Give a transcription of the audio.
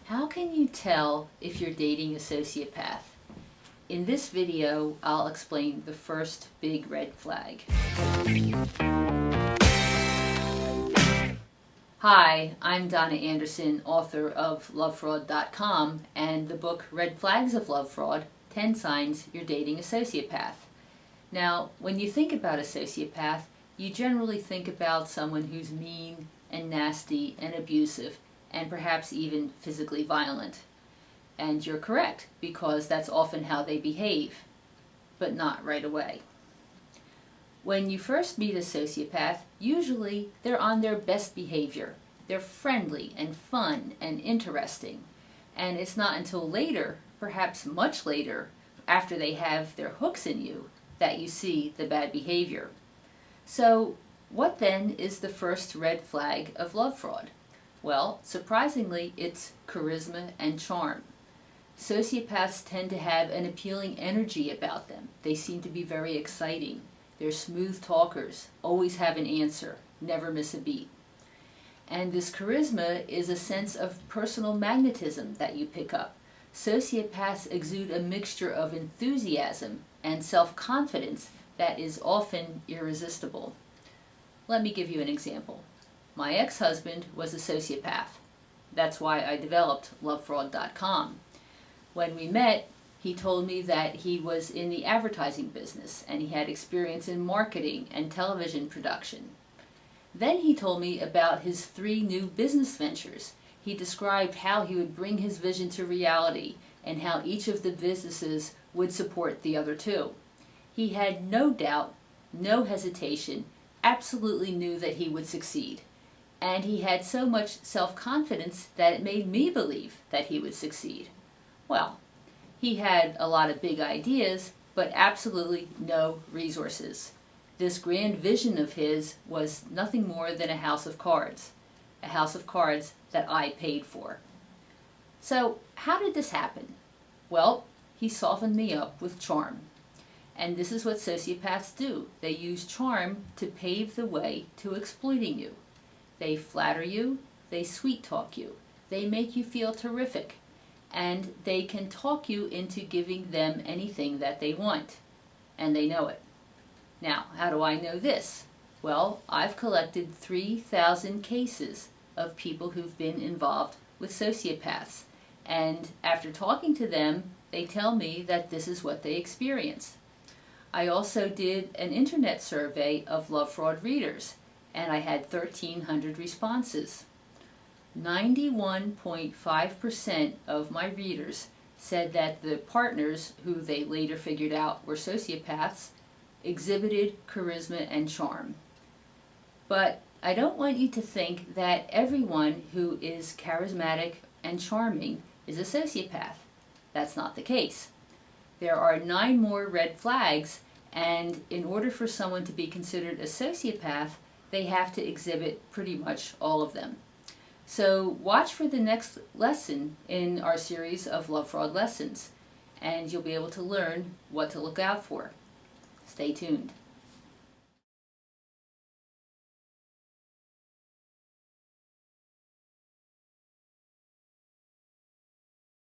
How can you tell if you're dating a sociopath? In this video, I'll explain the first big red flag. Hi, I'm Donna Andersen, author of Lovefraud.com and the book Red Flags of Love Fraud, 10 Signs You're Dating a Sociopath. Now, when you think about a sociopath, you generally think about someone who's mean and nasty and abusive and perhaps even physically violent. And you're correct, because that's often how they behave, but not right away. When you first meet a sociopath, usually they're on their best behavior. They're friendly and fun and interesting. And it's not until later, perhaps much later, after they have their hooks in you, that you see the bad behavior. So, what then is the first red flag of love fraud? Well, surprisingly, it's charisma and charm. Sociopaths tend to have an appealing energy about them. They seem to be very exciting. They're smooth talkers, always have an answer, never miss a beat. And this charisma is a sense of personal magnetism that you pick up. Sociopaths exude a mixture of enthusiasm and self-confidence that is often irresistible. Let me give you an example. My ex-husband was a sociopath. That's why I developed Lovefraud.com. When we met, he told me that he was in the advertising business and he had experience in marketing and television production. Then he told me about his 3 new business ventures. He described how he would bring his vision to reality and how each of the businesses would support the other 2. He had no doubt, no hesitation, absolutely knew that he would succeed. And he had so much self-confidence that it made me believe that he would succeed. Well, he had a lot of big ideas, but absolutely no resources. This grand vision of his was nothing more than a house of cards that I paid for. So, how did this happen? Well, he softened me up with charm. And this is what sociopaths do. They use charm to pave the way to exploiting you. They flatter you, they sweet talk you, they make you feel terrific, and they can talk you into giving them anything that they want. And they know it. Now, how do I know this? Well, I've collected 3,000 cases of people who've been involved with sociopaths. And after talking to them, they tell me that this is what they experienced. I also did an internet survey of love fraud readers, and I had 1,300 responses. 91.5% of my readers said that the partners, who they later figured out were sociopaths, exhibited charisma and charm. But I don't want you to think that everyone who is charismatic and charming is a sociopath. That's not the case. There are 9 more red flags, and in order for someone to be considered a sociopath, they have to exhibit pretty much all of them. So watch for the next lesson in our series of Love Fraud Lessons, and you'll be able to learn what to look out for. Stay tuned.